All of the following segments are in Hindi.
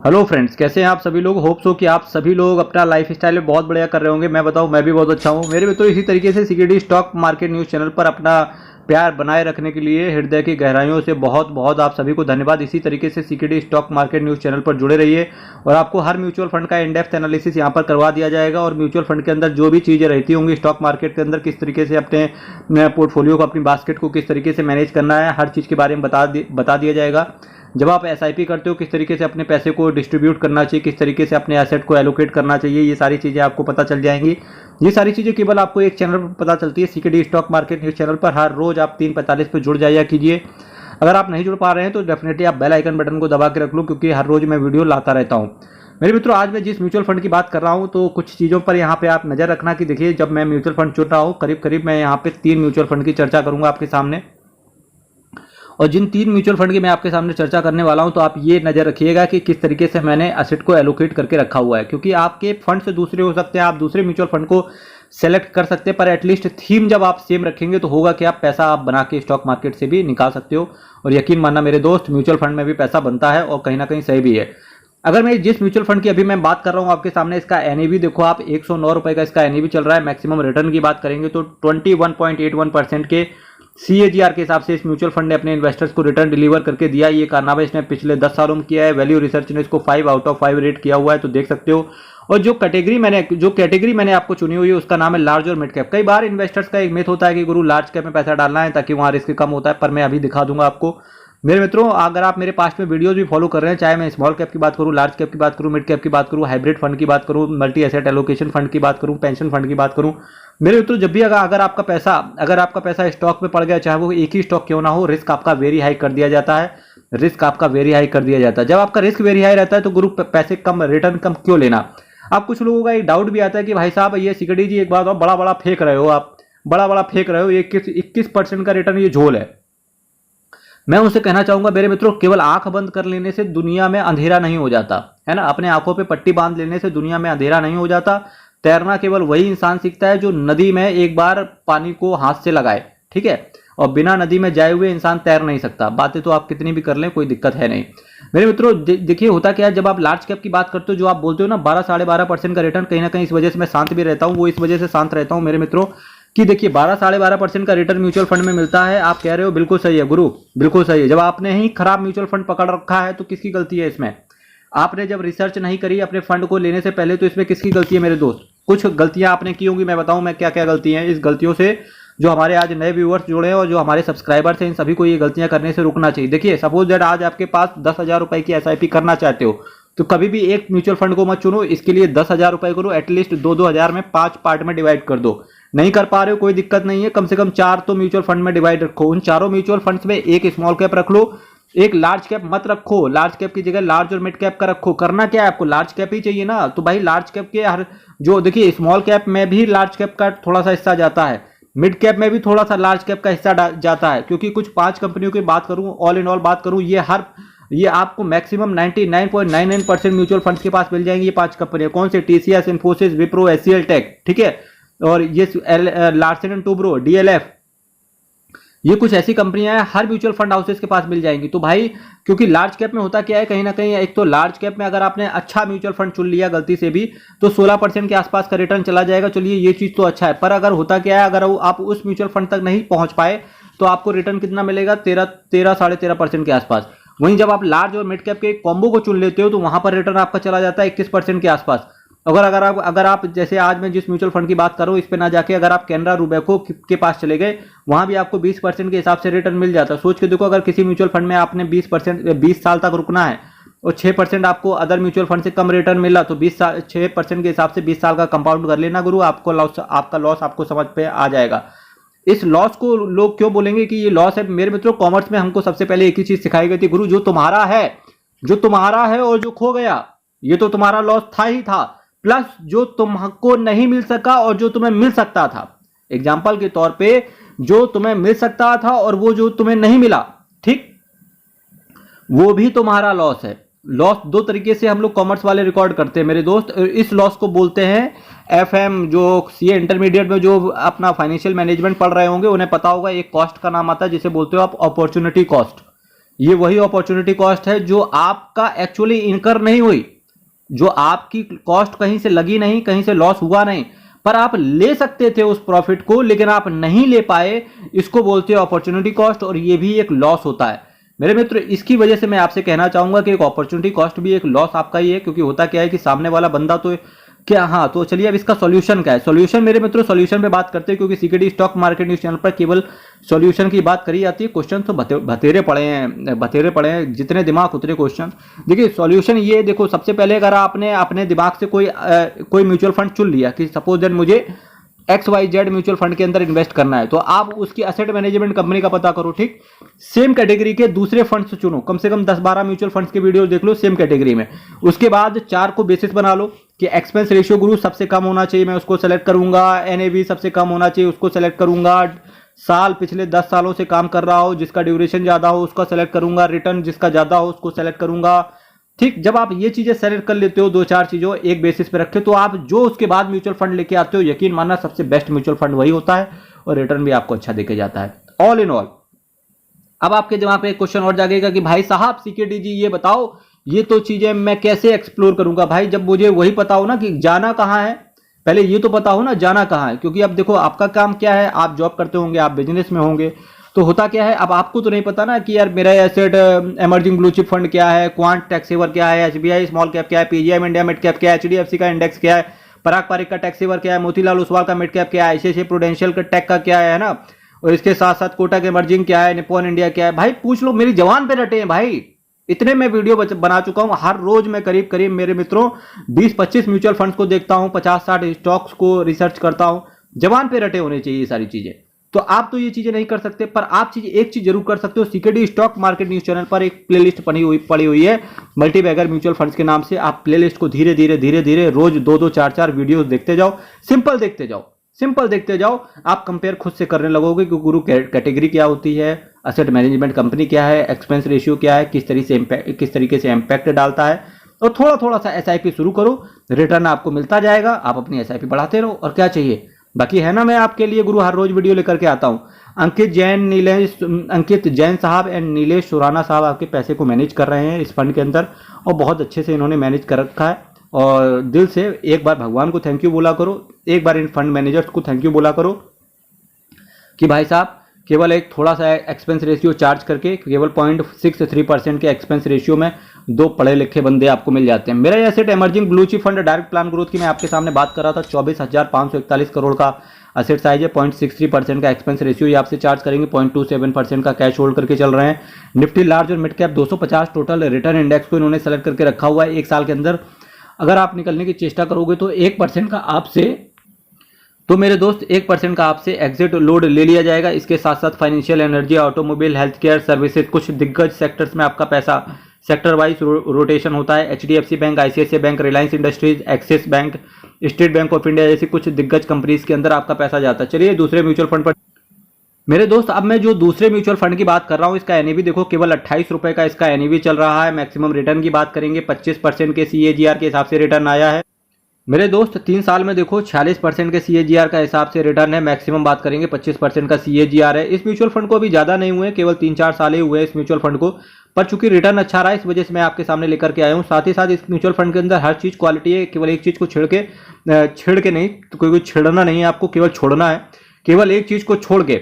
हेलो फ्रेंड्स, कैसे हैं आप सभी लोग। होप्स हो कि आप सभी लोग अपना लाइफ स्टाइल में बहुत बढ़िया कर रहे होंगे। मैं बताऊं, मैं भी बहुत अच्छा हूं। मेरे मित्रों, इसी तरीके से CKD stock market news channel पर अपना प्यार बनाए रखने के लिए हृदय की गहराइयों से बहुत बहुत आप सभी को धन्यवाद। इसी तरीके से CKD stock market news channel पर जुड़े रहिए और आपको हर म्यूचुअल फंड का इन डेप्थ एनालिसिस यहाँ पर करवा दिया जाएगा। और म्यूचुअल फंड के अंदर जो भी चीज़ें रहती होंगी स्टॉक मार्केट के अंदर, किस तरीके से अपने पोर्टफोलियो को, अपनी बास्केट को किस तरीके से मैनेज करना है, हर चीज़ के बारे में बता दिया जाएगा। जब आप एसआईपी करते हो, किस तरीके से अपने पैसे को डिस्ट्रीब्यूट करना चाहिए, किस तरीके से अपने एसेट को एलोकेट करना चाहिए, ये सारी चीज़ें आपको पता चल जाएंगी। ये सारी चीज़ें केवल आपको एक चैनल पर पता चलती है, CKD stock market news channel पर। हर रोज़ आप 3:45 पर जुड़ जाया कीजिए। अगर आप नहीं जुड़ पा रहे हैं तो डेफिनेटली आप बेल आइकन बटन को दबा के रख लो, क्योंकि हर रोज़ मैं वीडियो लाता रहता हूँ। मेरे मित्रों, आज मैं जिस म्यूचुअल फंड की बात कर रहा हूँ, तो कुछ चीज़ों पर यहाँ पे आप नज़र रखना कि देखिए, जब मैं म्यूचुअल फंड चुन रहा हूँ, करीब करीब मैं यहाँ पे 3 म्यूचुअल फंड की चर्चा करूँगा आपके सामने। और जिन 3 म्यूचुअल फंड की मैं आपके सामने चर्चा करने वाला हूं, तो आप ये नज़र रखिएगा कि किस तरीके से मैंने एसेट को एलोकेट करके रखा हुआ है। क्योंकि आपके फंड से दूसरे हो सकते हैं, आप दूसरे म्यूचुअल फंड को सेलेक्ट कर सकते हैं, पर एटलीस्ट थीम जब आप सेम रखेंगे तो होगा कि आप पैसा आप बना के स्टॉक मार्केट से भी निकाल सकते हो। और यकीन मानना मेरे दोस्त, म्यूचुअल फंड में भी पैसा बनता है और कहीं ना कहीं सही भी है। अगर मैं जिस म्यूचुअल फंड की अभी मैं बात कर रहा हूं आपके सामने, इसका एनएवी देखो आप, 109 रुपए का इसका एनएवी चल रहा है। मैक्सिमम रिटर्न की बात करेंगे तो 21.81% के सीएजीआर के हिसाब से इस म्यूचुअल फंड ने अपने इन्वेस्टर्स को रिटर्न डिलीवर करके दिया। ये कारनामा इसने पिछले 10 सालों में किया है। वैल्यू रिसर्च ने इसको 5 आउट ऑफ 5 रेट किया हुआ है, तो देख सकते हो। और जो कैटेगरी मैंने आपको चुनी हुई है, उसका नाम है लार्ज और मिड कैप। कई बार इन्वेस्टर्स का एक मिथ होता है कि गुरु लार्ज कैप में पैसा डालना है ताकि वहां रिस्क कम होता है, पर मैं अभी दिखा दूंगा आपको। मेरे मित्रों, अगर आप मेरे पास में वीडियोस भी फॉलो कर रहे हैं, चाहे मैं स्मॉल कैप की बात करूं, लार्ज कैप की बात करूं, मिड कैप की बात करूं, हाइब्रिड फंड की बात करूं, मल्टी एसेट एलोकेशन फंड की बात करूं, पेंशन फंड की बात करूं, मेरे मित्रों, जब भी अगर आपका पैसा स्टॉक में पड़ गया, चाहे वो एक ही स्टॉक क्यों ना हो, रिस्क आपका वेरी हाई कर दिया जाता है। रिस्क आपका वेरी हाई कर दिया जाता है। जब आपका रिस्क वेरी हाई रहता है तो गुरु पैसे कम, रिटर्न कम क्यों लेना। आप कुछ लोगों का एक डाउट भी आता है कि भाई साहब, ये सीकेडी जी एक बात और, बड़ा बड़ा फेंक रहे हो आप, बड़ा बड़ा फेंक रहे हो, ये 21% का रिटर्न ये झोल है। मैं उनसे कहना चाहूंगा मेरे मित्रों, केवल आंख बंद कर लेने से दुनिया में अंधेरा नहीं हो जाता है ना। अपने आंखों पे पट्टी बांध लेने से दुनिया में अंधेरा नहीं हो जाता। तैरना केवल वही इंसान सीखता है जो नदी में एक बार पानी को हाथ से लगाए, ठीक है। और बिना नदी में जाए हुए इंसान तैर नहीं सकता। बातें तो आप कितनी भी कर लें, कोई दिक्कत है नहीं। मेरे मित्रों, देखिए होता क्या है, जब आप लार्ज कैप की बात करते हो, जो आप बोलते हो ना 12 साढ़े 12% का रिटर्न, कहीं ना कहीं इस वजह से मैं शांत भी रहता हूँ। वो इस वजह से शांत रहता हूँ मेरे मित्रों कि देखिए 12 साढ़े 12% का रिटर्न म्यूचुअल फंड में मिलता है। आप कह रहे हो बिल्कुल सही है गुरु, बिल्कुल सही है। जब आपने ही खराब म्यूचुअल फंड पकड़ रखा है तो किसकी गलती है इसमें। आपने जब रिसर्च नहीं करी अपने फंड को लेने से पहले, तो इसमें किसकी गलती है मेरे दोस्त। कुछ गलतियां आपने की होंगी, मैं बताऊं मैं क्या क्या गलतियां हैं। इस गलतियों से जो हमारे आज नए व्यूअर्स जुड़े हैं और जो हमारे सब्सक्राइबर्स हैं, इन सभी को ये गलतियां करने से रुकना चाहिए। देखिए, सपोज दैट आज आपके पास 10,000 रुपए की एसआईपी करना चाहते हो, तो कभी भी एक म्यूचुअल फंड को मत चुनो। इसके लिए 10,000 रुपए करो, एटलीस्ट 2-2 हजार में 5 पार्ट में डिवाइड कर दो। नहीं कर पा रहे हो, कोई दिक्कत नहीं है, कम से कम 4 तो म्यूचुअल फंड में डिवाइड रखो। उन चारों म्यूचुअल फंड्स में एक स्मॉल कैप रख लो, एक लार्ज कैप मत रखो। लार्ज कैप की जगह लार्ज और मिड कैप का रखो। करना क्या है आपको, लार्ज कैप ही चाहिए ना, तो भाई लार्ज कैप के हर जो देखिए, स्मॉल कैप में भी लार्ज कैप का थोड़ा सा हिस्सा जाता है, मिड कैप में भी थोड़ा सा लार्ज कैप का हिस्सा जाता है। क्योंकि कुछ 5 कंपनियों की बात करूं, ऑल इन ऑल बात करूं, ये आपको मैक्सिमम 99.99% म्यूचुअल फंड्स के पास मिल जाएंगी। ये 5 कंपनियां कौन से, टीसीएस, इन्फोसिस, विप्रो, एचसीएल टेक, ठीक है, और ये लार्सन एंड टूब्रो, डीएलएफ, ये कुछ ऐसी कंपनियां हैं हर म्यूचुअल फंड हाउसेस के पास मिल जाएंगी। तो भाई, क्योंकि लार्ज कैप में होता क्या है, कहीं ना कहीं एक तो लार्ज कैप में अगर आपने अच्छा म्यूचुअल फंड चुन लिया गलती से भी, तो 16% के आसपास का रिटर्न चला जाएगा। चलिए, ये चीज तो अच्छा है। पर अगर होता क्या है, अगर आप उस म्यूचुअल फंड तक नहीं पहुंच पाए, तो आपको रिटर्न कितना मिलेगा, 13 साढ़े 13% के आसपास। वहीं जब आप लार्ज और मिड कैप के कॉम्बो को चुन लेते हो, तो वहां पर रिटर्न आपका चला जाता है 21% के आसपास। अगर आप जैसे आज मैं जिस म्यूचुअल फंड की बात कर रहा हूं, इस पे ना जाके अगर आप कैनरा रूबेको के पास चले गए, वहां भी आपको 20% के हिसाब से रिटर्न मिल जाता है। सोच के देखो, अगर किसी म्यूचुअल फंड में आपने 20 साल तक रुकना है और 6% आपको अदर म्यूचुअल फंड से कम रिटर्न मिला, तो 6% के हिसाब से 20 साल का कंपाउंड कर लेना गुरु, आपका लॉस आपको समझ पे आ जाएगा। इस लॉस को लोग क्यों बोलेंगे कि ये लॉस है। मेरे मित्रों, कॉमर्स में हमको सबसे पहले एक ही चीज सिखाई गई थी गुरु, जो तुम्हारा है और जो खो गया, ये तो तुम्हारा लॉस था ही था, प्लस जो तुमको नहीं मिल सका और जो तुम्हें मिल सकता था। एग्जाम्पल के तौर पे, जो तुम्हें मिल सकता था और वो जो तुम्हें नहीं मिला, ठीक, वो भी तुम्हारा लॉस है। लॉस 2 तरीके से हम लोग कॉमर्स वाले रिकॉर्ड करते हैं मेरे दोस्त। इस लॉस को बोलते हैं एफएम। जो सीए इंटरमीडिएट में जो अपना फाइनेंशियल मैनेजमेंट पढ़ रहे होंगे, उन्हें पता होगा, एक कॉस्ट का नाम आता है जिसे बोलते हो आप अपॉर्चुनिटी कॉस्ट। ये वही अपॉर्चुनिटी कॉस्ट है जो आपका एक्चुअली इनकर नहीं हुई, जो आपकी कॉस्ट कहीं से लगी नहीं, कहीं से लॉस हुआ नहीं, पर आप ले सकते थे उस प्रॉफिट को लेकिन आप नहीं ले पाए, इसको बोलते हैं अपॉर्चुनिटी कॉस्ट, और ये भी एक लॉस होता है मेरे मित्र। इसकी वजह से मैं आपसे कहना चाहूंगा कि एक अपॉर्चुनिटी कॉस्ट भी एक लॉस आपका ही है, क्योंकि होता क्या है कि सामने वाला बंदा तो क्या, हाँ तो चलिए अब इसका सॉल्यूशन क्या है। सॉल्यूशन मेरे मित्रों, सॉल्यूशन पे बात करते हैं, क्योंकि CKD stock market news channel पर केवल सॉल्यूशन की बात करी जाती है। क्वेश्चन तो बतेरे पड़े हैं, जितने दिमाग उतने क्वेश्चन। देखिए सॉल्यूशन ये देखो, सबसे पहले अगर आपने अपने दिमाग से कोई म्यूचुअल फंड चुन लिया कि सपोज दैट मुझे XYZ म्यूचुअल फंड के अंदर इन्वेस्ट करना है, तो आप उसकी एसेट मैनेजमेंट कंपनी का पता करो, ठीक। सेम कैटेगरी के दूसरे फंड्स चुनो, कम से कम 10-12 म्यूचुअल फंड्स के वीडियो देख लो सेम कैटेगरी में। उसके बाद 4 को बेसिस बना लो कि एक्सपेंस रेशियो गुरु सबसे कम होना चाहिए, मैं उसको सेलेक्ट करूंगा। NAV सबसे कम होना चाहिए, उसको सेलेक्ट करूंगा। साल पिछले 10 सालों से काम कर रहा हो, जिसका ड्यूरेशन ज्यादा हो उसका सेलेक्ट करूंगा। रिटर्न जिसका ज्यादा हो उसको सेलेक्ट करूंगा, ठीक। जब आप ये चीजें सेलेक्ट कर लेते हो, 2-4 चीजों एक बेसिस पे रखे, तो आप जो उसके बाद म्यूचुअल फंड लेके आते हो, यकीन मानना सबसे बेस्ट म्यूचुअल फंड वही होता है और रिटर्न भी आपको अच्छा देके जाता है। ऑल इन ऑल अब आपके दिमाग में एक क्वेश्चन और जागेगा कि भाई साहब सीकेडी जी ये बताओ, ये तो चीजें मैं कैसे एक्सप्लोर करूंगा भाई, जब मुझे वही पता हो ना कि जाना कहाँ है, पहले ये तो पता हो ना जाना कहाँ है। क्योंकि अब देखो आपका काम क्या है, आप जॉब करते होंगे, आप बिजनेस में होंगे, तो होता क्या है, अब आपको तो नहीं पता ना कि यार मेरा asset emerging blue chip fund क्या है, क्वांट टैक्स सेवर क्या है, SBI स्मॉल कैप क्या है, PGIM इंडिया मिड कैप क्या है, HDFC का इंडेक्स क्या है, पराग पारिक का टैक्स सेवर क्या है, मोतीलाल ओसवाल का मिड कैप क्या है, ICICI प्रूडेंशियल का टेक का क्या है ना, और इसके साथ साथ कोटक इमर्जिंग क्या है, निप्पॉन इंडिया क्या है। भाई पूछ लो, मेरी जवान पे रटे हैं भाई, इतने मैं वीडियो बना चुका हूं। हर रोज मैं करीब करीब मेरे मित्रों 20-25 म्यूचुअल फंड्स को देखता हूं, 50-60 स्टॉक्स को रिसर्च करता हूं। जवान पे रटे होने चाहिए ये सारी चीजें। तो आप तो ये चीजें नहीं कर सकते, पर आप एक चीज जरूर कर सकते हो। CKD stock market news channel पर एक प्लेलिस्ट पड़ी हुई है मल्टीबैगर म्यूचुअल फंड्स के नाम से। आप प्लेलिस्ट को धीरे धीरे रोज 2-2 4-4 वीडियोस देखते जाओ, सिंपल देखते जाओ। आप कंपेयर खुद से करने लगोगे कि गुरु कैटेगरी क्या होती है, एसेट मैनेजमेंट कंपनी क्या है, एक्सपेंस रेशियो क्या है, किस तरीके से इम्पैक्ट डालता है। और थोड़ा सा SIP शुरू करो, रिटर्न आपको मिलता जाएगा, आप अपनी SIP बढ़ाते रहो, और क्या चाहिए। बाकी है ना, मैं आपके लिए गुरु हर रोज वीडियो लेकर के आता हूं। अंकित जैन साहब एंड नीलेश सुराना साहब आपके पैसे को मैनेज कर रहे हैं इस फंड के अंदर, और बहुत अच्छे से इन्होंने मैनेज कर रखा है। और दिल से एक बार भगवान को थैंक यू बोला करो, एक बार इन फंड मैनेजर्स को थैंक यू बोला करो कि भाई साहब केवल एक थोड़ा सा एक्सपेंस रेशियो चार्ज करके, केवल 0.63% के एक्सपेंस रेशियो में 2 पढ़े लिखे बंदे आपको मिल जाते हैं। मेरा asset emerging blue chip fund direct plan growth की मैं आपके सामने बात कर रहा था, 24,541 करोड़ का एसेट साइज है, 0.63% का एक्सपेंस रेशियो ये आपसे चार्ज करेंगे, 0.27% का कैश होल्ड करके चल रहे हैं। निफ्टी लार्ज और mid cap 250 total return index को इन्होंने सेलेक्ट करके रखा हुआ है। एक साल के अंदर अगर आप निकलने की चेष्टा करोगे तो 1% का आपसे, तो मेरे दोस्त 1% का आपसे एग्जिट लोड ले लिया जाएगा। इसके साथ साथ financial, energy, automobile, health care services, कुछ दिग्गज सेक्टर्स में आपका पैसा सेक्टर वाइज रोटेशन होता है। HDFC bank, ICICI bank, Reliance industries, axis bank, state bank of India जैसी कुछ दिग्गज कंपनीज के अंदर आपका पैसा जाता है। चलिए दूसरे म्यूचुअल फंड पर मेरे दोस्त, अब मैं जो दूसरे म्यूचुअल फंड की बात कर रहा हूं, इसका NAV देखो केवल 28 रुपए का इसका NAV चल रहा है। मैक्सिमम रिटर्न की बात करेंगे 25% के CAGR के हिसाब से रिटर्न आया है। मेरे दोस्त 3 साल में देखो 46% के CAGR का हिसाब से रिटर्न है। मैक्सिमम बात करेंगे 25% का CAGR है। इस म्यूचुअल फंड को अभी ज्यादा नहीं हुए, केवल 3-4 साल ही हुए इस म्यूचुअल फंड को, पर चूंकि रिटर्न अच्छा रहा इस वजह से मैं आपके सामने लेकर के आया हूँ। साथ ही साथ इस म्यूचुअल फंड के अंदर हर चीज क्वालिटी है, केवल एक चीज को छेड़ के नहीं, तो कोई छेड़ना नहीं है आपको, केवल छोड़ना है। केवल एक चीज को छोड़ के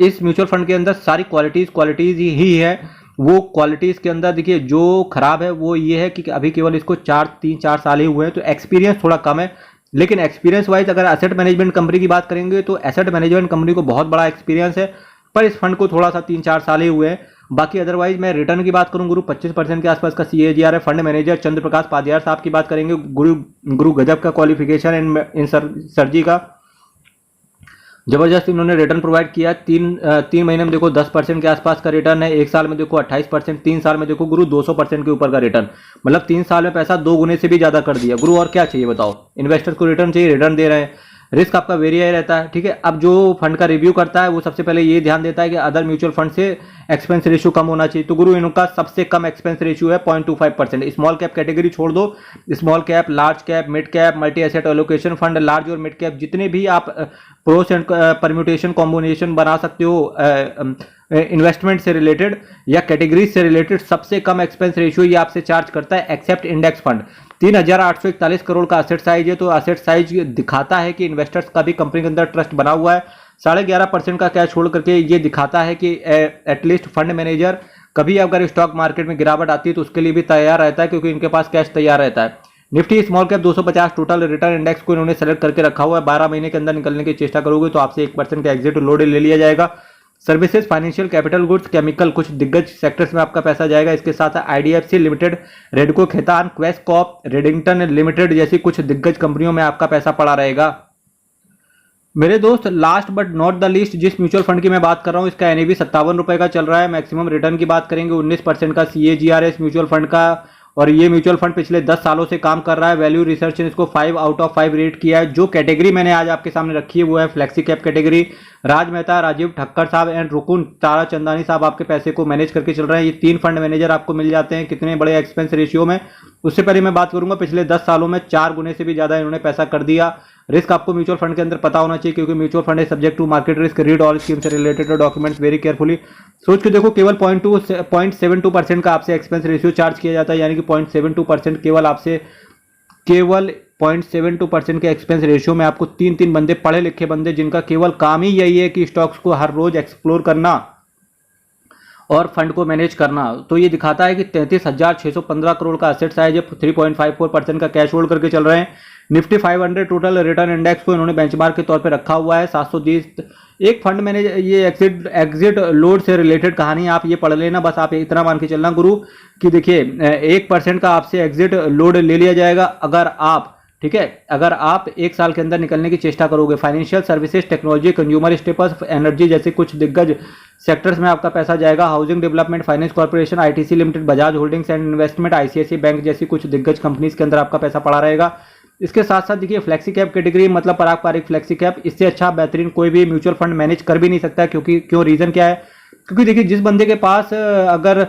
इस म्यूचुअल फंड के अंदर सारी क्वालिटीज ही है। वो क्वालिटीज के अंदर देखिए जो खराब है वो ये है कि अभी केवल इसको 3-4 साल ही हुए हैं, तो एक्सपीरियंस थोड़ा कम है। लेकिन एक्सपीरियंस वाइज अगर एसेट मैनेजमेंट कंपनी की बात करेंगे तो एसेट मैनेजमेंट कंपनी को बहुत बड़ा एक्सपीरियंस है, पर इस फंड को थोड़ा सा 3-4 साल ही हुए हैं। बाकी अदरवाइज मैं रिटर्न की बात करूं गुरु 25% के आसपास का CAGR है। फंड मैनेजर चंद्र प्रकाश पादियार साहब की बात करेंगे, गुरु गजब का क्वालिफिकेशन इन सरजी का, जबरदस्त इन्होंने रिटर्न प्रोवाइड किया। 3 महीने में देखो 10% के आसपास का रिटर्न है, 1 साल में देखो 28%, 3 साल में देखो गुरु 200% के ऊपर का रिटर्न, मतलब 3 साल में पैसा 2 गुने से भी ज्यादा कर दिया गुरु। और क्या चाहिए बताओ, इन्वेस्टर को रिटर्न चाहिए, रिटर्न दे रहे हैं। रिस्क आपका वेरी हाई रहता है, ठीक है। अब जो फंड का रिव्यू करता है वो सबसे पहले ये ध्यान देता है कि अदर म्यूचुअल फंड से एक्सपेंस रेशियो कम होना चाहिए, तो गुरु इनका सबसे कम एक्सपेंस रेशियो है 0.25%। स्मॉल कैप कैटेगरी छोड़ दो, small cap, large cap, mid cap, multi asset allocation fund, large और मिड कैप जितने भी आप प्रोस एंड परम्यूटेशन कॉम्बिनेशन बना सकते हो इन्वेस्टमेंट से रिलेटेड या कैटेगरीज से रिलेटेड सबसे कम एक्सपेंस रेशियो ये आपसे चार्ज करता है एक्सेप्ट इंडेक्स फंड। 3,841 करोड़ का असेट साइज है, तो असेट साइज दिखाता है कि इन्वेस्टर्स का भी कंपनी के अंदर ट्रस्ट बना हुआ है। 11.5% का कैश होल्ड करके ये दिखाता है कि एटलीस्ट फंड मैनेजर कभी अगर स्टॉक मार्केट में गिरावट आती है तो उसके लिए भी तैयार रहता है, क्योंकि इनके पास कैश तैयार रहता है। Nifty small cap 250 total return index को इन्होंने सेलेक्ट करके रखा हुआ है। 12 महीने के अंदर निकलने की चेष्टा करोगे तो आपसे 1% का एग्जिट लोड ले लिया जाएगा। Services, financial, capital goods, chemical, कुछ दिग्गज सेक्टर्स में आपका पैसा जाएगा। इसके साथ IDFC limited, Radico Khaitan, Quess Corp, Redington limited जैसी कुछ दिग्गज कंपनियों में आपका पैसा पड़ा रहेगा। मेरे दोस्त, last but not the least जिस म्यूचुअल फंड की मैं बात कर रहा हूं, इसका एनएवी 57 रुपए का चल रहा है। मैक्सिमम रिटर्न की बात करेंगे 19% का सीएजीआर है इस म्यूचुअल फंड का, और ये म्यूचुअल फंड पिछले 10 सालों से काम कर रहा है। वैल्यू रिसर्च ने इसको 5 आउट ऑफ 5 रेट किया है। जो कैटेगरी मैंने आज आपके सामने रखी है वो है फ्लेक्सी कैप कैटेगरी। राज मेहता, राजीव ठक्कर साहब एंड रुकुन तारा चंदानी साहब आपके पैसे को मैनेज करके चल रहे हैं। ये 3 फंड मैनेजर आपको मिल जाते हैं कितने बड़े एक्सपेंस रेशियो में। उससे पहले मैं बात करूंगा पिछले 10 सालों में 4 गुने से भी ज्यादा इन्होंने पैसा कर दिया। रिस्क आपको म्यूचुअल फंड के अंदर पता होना चाहिए, क्योंकि म्यूचुअल फंड है subject to market risk. Read all scheme से रिलेटेड डॉक्यूमेंट्स वेरी केयरफुली। सोच के देखो, केवल 0.72% का आपसे एक्सपेंस रेशियो चार्ज किया जाता है, यानी कि 0.72% केवल आपसे, केवल 0.72% के एक्सपेंस रेशियो में आपको 3 बंदे, पढ़े लिखे बंदे जिनका केवल काम ही यही है कि स्टॉक्स को हर रोज एक्सप्लोर करना और फंड को मैनेज करना। तो ये दिखाता है कि 33,615 करोड़ का असेट साइज है। 3.54% का कैश होल्ड करके चल रहे हैं। निफ्टी 500 टोटल रिटर्न इंडेक्स को इन्होंने बेंचमार्क के तौर पे रखा हुआ है। 720 एक फंड मैनेजर, ये एग्जिट लोड से रिलेटेड कहानी आप ये पढ़ लेना, बस आप इतना मान के चलना गुरु कि देखिए 1% का आपसे एग्जिट लोड ले लिया जाएगा अगर आप, ठीक है, अगर आप 1 साल के अंदर निकलने की चेष्टा करोगे। Financial services, technology, consumer staples, energy जैसे कुछ दिग्गज सेक्टर्स में आपका पैसा जाएगा। Housing development finance corporation, ITC limited, Bajaj holdings and investment, ICICI bank जैसी कुछ दिग्गज कंपनीज के अंदर आपका पैसा पड़ा रहेगा। इसके साथ साथ देखिए फ्लेक्सी कैप कैटेगरी मतलब पारंपरिक फ्लेक्सी कैप, इससे अच्छा बेहतरीन कोई भी म्यूचुअल फंड मैनेज कर भी नहीं सकता। क्योंकि क्यों, रीजन क्या है, क्योंकि देखिए जिस बंदे के पास अगर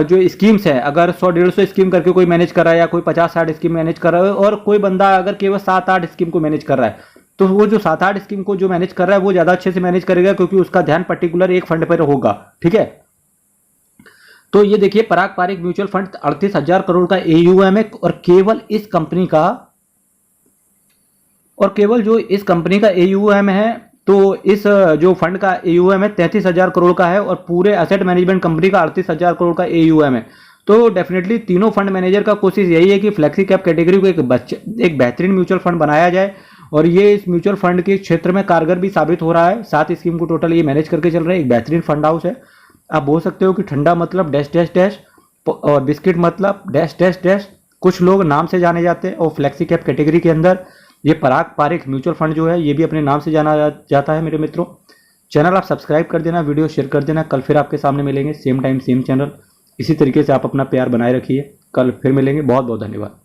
जो स्कीम्स है, अगर 100-150 स्कीम करके कोई मैनेज कर रहा है, या कोई 50-60 स्कीम मैनेज कर रहा है, और कोई बंदा अगर केवल 7-8 स्कीम को मैनेज कर रहा है, तो वो जो 7-8 स्कीम को जो मैनेज कर रहा है वो ज्यादा अच्छे से मैनेज करेगा, क्योंकि उसका ध्यान पर्टिकुलर एक फंड पर होगा। ठीक है, तो ये देखिए पारंपरिक म्यूचुअल फंड 38,000 करोड़ का एयूएम है, और केवल इस कंपनी का, और केवल जो इस कंपनी का एयूएम है, तो इस जो फंड का एयूएम है 33,000 करोड़ का है, और पूरे एसेट मैनेजमेंट कंपनी का 38,000 करोड़ का एयूएम है। तो डेफिनेटली तीनों फंड मैनेजर का कोशिश यही है कि फ्लेक्सी कैप कैटेगरी को एक बेहतरीन म्यूचुअल फंड बनाया जाए, और ये इस म्यूचुअल फंड के क्षेत्र में कारगर भी साबित हो रहा है। 7 स्कीम को टोटल ये मैनेज करके चल रहे हैं। एक बेहतरीन फंड हाउस है। आप बोल सकते हो कि ठंडा मतलब डैश डैश डैश, और बिस्किट मतलब डैश डैश डैश, कुछ लोग नाम से जाने जाते हैं। और फ्लेक्सी कैप कैटेगरी के अंदर ये पारंपरिक म्यूचुअल फंड जो है ये भी अपने नाम से जाना जाता है। मेरे मित्रों, चैनल आप सब्सक्राइब कर देना, वीडियो शेयर कर देना। कल फिर आपके सामने मिलेंगे, सेम टाइम सेम चैनल। इसी तरीके से आप अपना प्यार बनाए रखिए। कल फिर मिलेंगे। बहुत बहुत धन्यवाद।